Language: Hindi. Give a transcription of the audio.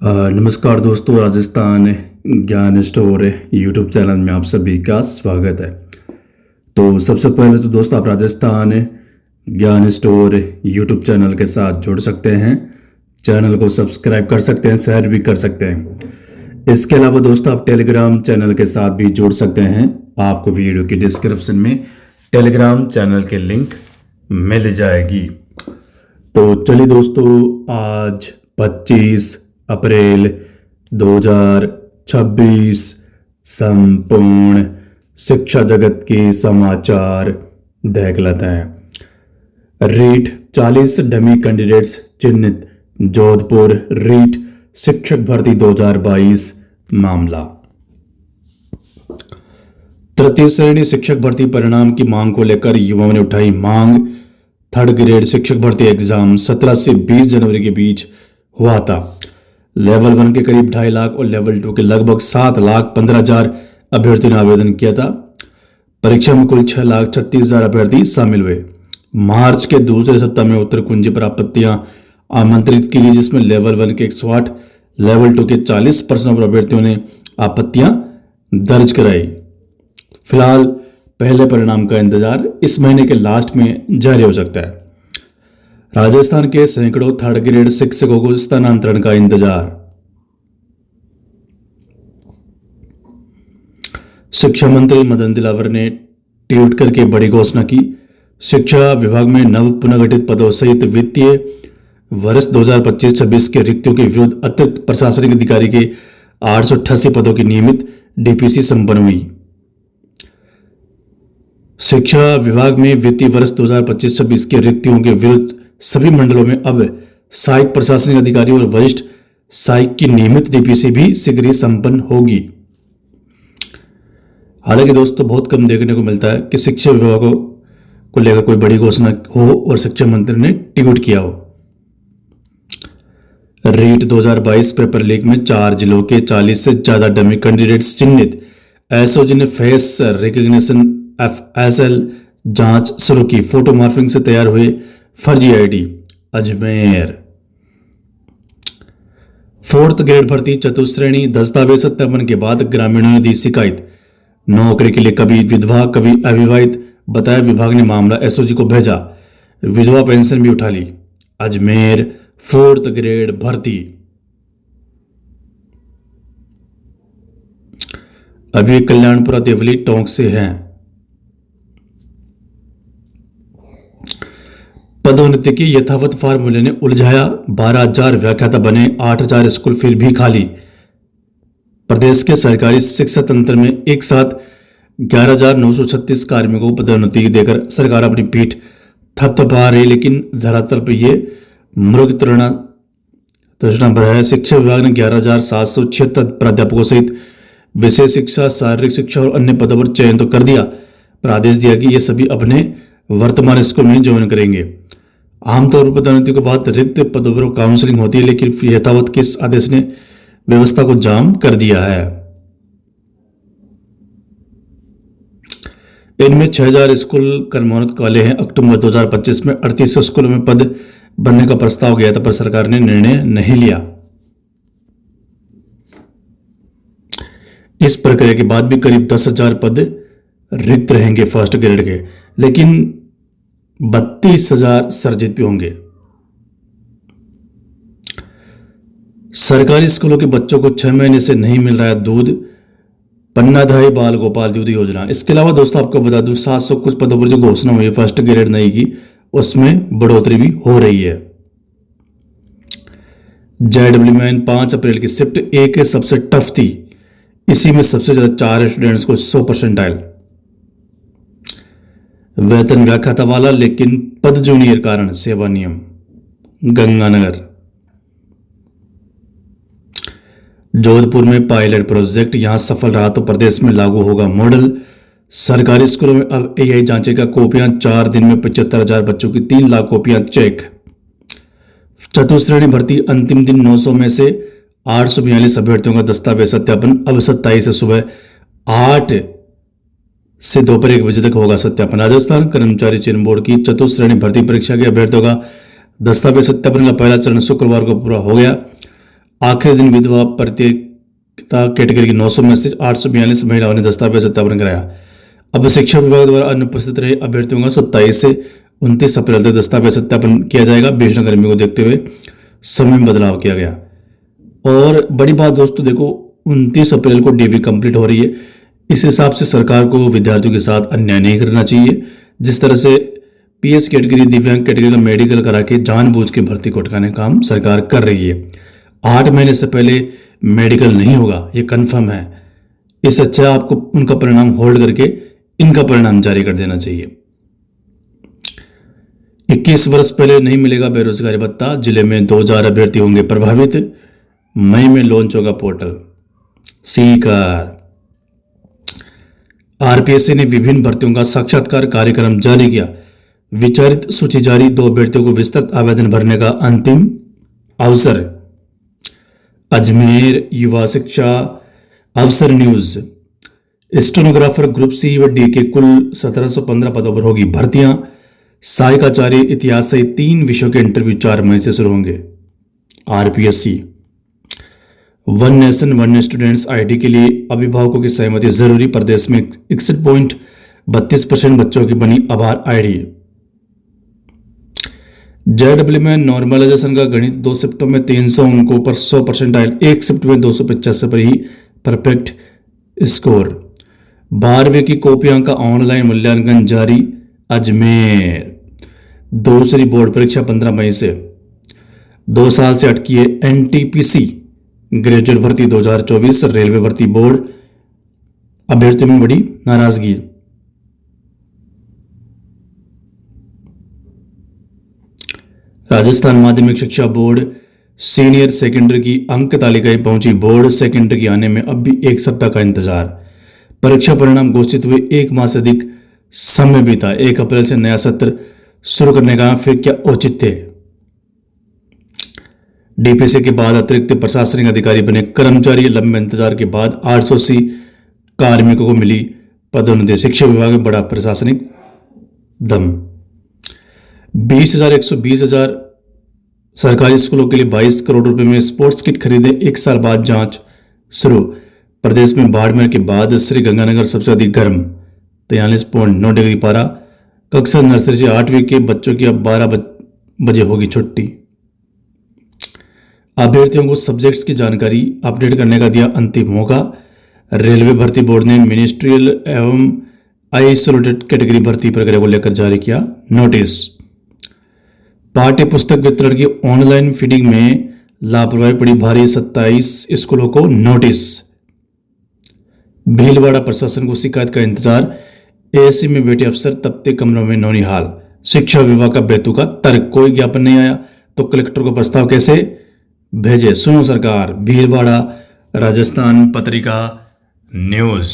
नमस्कार दोस्तों, राजस्थान ज्ञान स्टोर यूट्यूब चैनल में आप सभी का स्वागत है। तो सबसे पहले तो दोस्तों, आप राजस्थान ज्ञान स्टोर यूट्यूब चैनल के साथ जुड़ सकते हैं। चैनल को सब्सक्राइब कर सकते हैं, शेयर भी कर सकते हैं। इसके अलावा दोस्तों, आप टेलीग्राम चैनल के साथ भी जुड़ सकते हैं। आपको वीडियो की डिस्क्रिप्शन में टेलीग्राम चैनल के लिंक मिल जाएगी। तो चलिए दोस्तों, आज 25 अप्रैल 2026 संपूर्ण शिक्षा जगत के समाचार देख लेते हैं। रीट 40 डमी कैंडिडेट्स चिन्हित, जोधपुर रीट शिक्षक भर्ती 2022 मामला। तृतीय श्रेणी शिक्षक भर्ती परिणाम की मांग को लेकर युवाओं ने उठाई मांग। थर्ड ग्रेड शिक्षक भर्ती एग्जाम 17 से 20 जनवरी के बीच हुआ था। लेवल 1 के करीब 2.5 लाख और लेवल 2 के लगभग 7,15,000 अभ्यर्थियों ने आवेदन किया था। परीक्षा में कुल 6,36,000 अभ्यर्थी शामिल हुए। मार्च के दूसरे सप्ताह में उत्तर कुंजी पर आपत्तियां आमंत्रित की गई, जिसमें लेवल 1 के 108, लेवल 2 के 40% पर अभ्यर्थियों ने आपत्तियां दर्ज कराई। फिलहाल पहले परिणाम का इंतजार इस महीने के लास्ट में जारी हो सकता है। राजस्थान के सैकड़ों थर्ड ग्रेड शिक्षकों को स्थानांतरण का इंतजार। शिक्षा मंत्री मदन दिलावर ने ट्वीट करके बड़ी घोषणा की। शिक्षा विभाग में नव पुनर्गठित पदों सहित वित्तीय वर्ष 2025-26 के रिक्तियों के विरुद्ध अतिरिक्त प्रशासनिक अधिकारी के 888 पदों की नियमित डीपीसी संपन्न हुई। शिक्षा विभाग में वित्तीय वर्ष 2025-26 के रिक्तियों के विरुद्ध सभी मंडलों में अब सहायक प्रशासनिक अधिकारी और वरिष्ठ सहायक की नियमित डीपीसी भी शीघ्र ही संपन्न होगी। हालांकि दोस्तों, बहुत कम देखने को मिलता है कि शिक्षा विभाग को लेकर कोई बड़ी घोषणा हो और शिक्षा मंत्री ने ट्वीट किया हो। रीट 2022 पेपर लीक में 4 जिलों के 40 से ज्यादा डमी कैंडिडेट्स चिन्हित। एसओजी ने फेस रिकॉग्निशन एफएसएल जांच शुरू की। फोटो मॉर्फिंग से तैयार हुए फर्जी आईडी। अजमेर 4th ग्रेड भर्ती चतुश्रेणी दस्तावेज सत्यापन के बाद ग्रामीणों ने दी शिकायत। नौकरी के लिए कभी विधवा कभी अविवाहित बताया। विभाग ने मामला एसओजी को भेजा। विधवा पेंशन भी उठा ली। अजमेर 4th ग्रेड भर्ती। अभी कल्याणपुरा देवली टोंक से हैं। पदोन्नति की यथावत फार्मूले ने उलझाया। 12,000 व्याख्याता बने, 8,000 स्कूल फिर भी खाली। प्रदेश के सरकारी शिक्षा तंत्र में एक साथ 11,936 कार्मिकों को पदोन्नति देकर सरकार अपनी पीठ थपथपा रही, लेकिन धरातल पर यह मृग तृष्णा पर है। शिक्षा विभाग ने 11,776 प्राध्यापकों सहित विशेष शिक्षा, शारीरिक शिक्षा और अन्य पदों पर चयन तो कर दिया, पर आदेश दिया कि ये सभी अपने वर्तमान स्कूल में ज्वाइन करेंगे। आमतौर पर पदोन्नति के बाद रिक्त पदों पर काउंसलिंग होती है, लेकिन यथावत के इस आदेश ने व्यवस्था को जाम कर दिया है। इनमें 6,000 स्कूल कर्मोन्नत वाले हैं। अक्टूबर 2025 में 3800 स्कूलों में पद बनने का प्रस्ताव गया था, पर सरकार ने निर्णय नहीं लिया। इस प्रक्रिया के बाद भी करीब 10,000 पद रिक्त रहेंगे फर्स्ट ग्रेड के, लेकिन 32,000 सर्जित भी होंगे। सरकारी स्कूलों के बच्चों को 6 महीने से नहीं मिल रहा है दूध। पन्नाधाई बाल गोपाल दूध योजना। इसके अलावा दोस्तों, आपको बता दूं, 700 कुछ पदों पर जो घोषणा हुई है फर्स्ट ग्रेड नहीं की, उसमें बढ़ोतरी भी हो रही है। JEE 5 अप्रैल की शिफ्ट एक सबसे टफ थी। इसी में सबसे ज्यादा 4 स्टूडेंट्स को 100% वेतन व्याख्याता वाला, लेकिन पद जूनियर कारण सेवा नियम। गंगानगर जोधपुर में पायलट प्रोजेक्ट, यहां सफल रहा तो प्रदेश में लागू होगा मॉडल। सरकारी स्कूलों में अब एआई जांचेगा कॉपियां। 4 दिन में 75,000 बच्चों की 3 लाख कॉपियां चेक। चतुश्रेणी भर्ती अंतिम दिन 900 में से 842 अभ्यर्थियों का दस्तावेज सत्यापन। अब 27 से सुबह 8 से दोपहर 1 बजे तक होगा सत्यापन। राजस्थान कर्मचारी चयन बोर्ड की चतुश्रेणी भर्ती परीक्षा के अभ्यर्थियों का दस्तावेज सत्यापन का पहला चरण शुक्रवार को पूरा हो गया। आखिरी दिन विधवा प्रत्येकता कैटेगरी की 900 में से 842 महिलाओं ने दस्तावेज सत्यापन कराया। अब शिक्षा विभाग द्वारा अनुपस्थित रहे अभ्यर्थियों का 27 से 29 अप्रैल तक दस्तावेज सत्यापन किया जाएगा। भीषण गर्मी को देखते हुए समय में बदलाव किया गया। और बड़ी बात दोस्तों देखो, 29 अप्रैल को डीवी कंप्लीट हो रही है। इस हिसाब से सरकार को विद्यार्थियों के साथ अन्याय नहीं करना चाहिए। जिस तरह से पीएस कैटेगरी, दिव्यांग कैटेगरी का मेडिकल करा के जानबूझ के भर्ती को अटकाने का काम सरकार कर रही है। 8 महीने से पहले मेडिकल नहीं होगा, ये कन्फर्म है। इससे अच्छा आपको उनका परिणाम होल्ड करके इनका परिणाम जारी कर देना चाहिए। 21 वर्ष पहले नहीं मिलेगा बेरोजगारी भत्ता, जिले में 2000 अभ्यर्थी होंगे प्रभावित। मई में लॉन्च होगा पोर्टल। सीकर आरपीएससी ने विभिन्न भर्तियों का साक्षात्कार कार्यक्रम जारी किया। विचारित सूची जारी, 2 अभ्यर्थियों को विस्तृत आवेदन भरने का अंतिम अवसर। अजमेर युवा शिक्षा अवसर न्यूज। स्टेनोग्राफर ग्रुप सी व डी के कुल 1715 पदों पर होगी भर्तियां। सहायकाचार्य, इतिहास सहित 3 विषयों के इंटरव्यू 4 मई से शुरू होंगे। RPSC one nation one students ID के लिए अभिभावकों की सहमति जरूरी। प्रदेश में 61.32% बच्चों की बनी आधार आईडी। जेडब्ल्यू में नॉर्मलाइजेशन का गणित 2 शिफ्टों में 300 अंकों पर 100% आयल, 1 शिफ्ट में 285 पर ही परफेक्ट स्कोर। 12वीं की कॉपियां का ऑनलाइन मूल्यांकन जारी। अजमेर दूसरी बोर्ड परीक्षा 15 मई से। 2 साल से अटकी है एनटीपीसी ग्रेजुएट भर्ती 2024। रेलवे भर्ती बोर्ड अभ्यर्थियों में बड़ी नाराजगी। राजस्थान माध्यमिक शिक्षा बोर्ड सीनियर सेकेंडरी की अंक तालिकाएं पहुंची। बोर्ड सेकेंडरी की आने में अब भी 1 सप्ताह का इंतजार। परीक्षा परिणाम घोषित हुए 1 माह से अधिक समय बीता। 1 अप्रैल से नया सत्र शुरू करने का फिर क्या औचित्य है। डीपीसी के बाद अतिरिक्त प्रशासनिक अधिकारी बने कर्मचारी। लंबे इंतजार के बाद 880 कार्मिकों को मिली पदोन्नति। शिक्षा विभाग में बड़ा प्रशासनिक दम। 20,120,000 सरकारी स्कूलों के लिए 22 करोड़ रुपए में स्पोर्ट्स किट खरीदे। 1 साल बाद जांच शुरू। प्रदेश में बाड़मेर के बाद श्री गंगानगर सबसे अधिक गर्म, 43.9 डिग्री पारा। कक्षा नर्सरी से 8वीं के बच्चों की अब 12 बजे होगी छुट्टी। अभ्यर्थियों को सब्जेक्ट्स की जानकारी अपडेट करने का दिया अंतिम मौका। रेलवे भर्ती बोर्ड ने मिनिस्ट्रियल एवं आइसोलेटेड कैटेगरी भर्ती प्रक्रिया को लेकर जारी किया नोटिस। पाठ्य पुस्तक वितरण की ऑनलाइन फीडिंग में लापरवाही पड़ी भारी। 27 स्कूलों को नोटिस। भीलवाड़ा प्रशासन को शिकायत का इंतजार। एसी में बैठे अफसर तपते कमरों में नौनिहाल। शिक्षा विभाग का बेतुका तर्क, कोई ज्ञापन नहीं आया तो कलेक्टर को प्रस्ताव कैसे भेजे, सुनो सरकार। भीलवाड़ा राजस्थान पत्रिका न्यूज।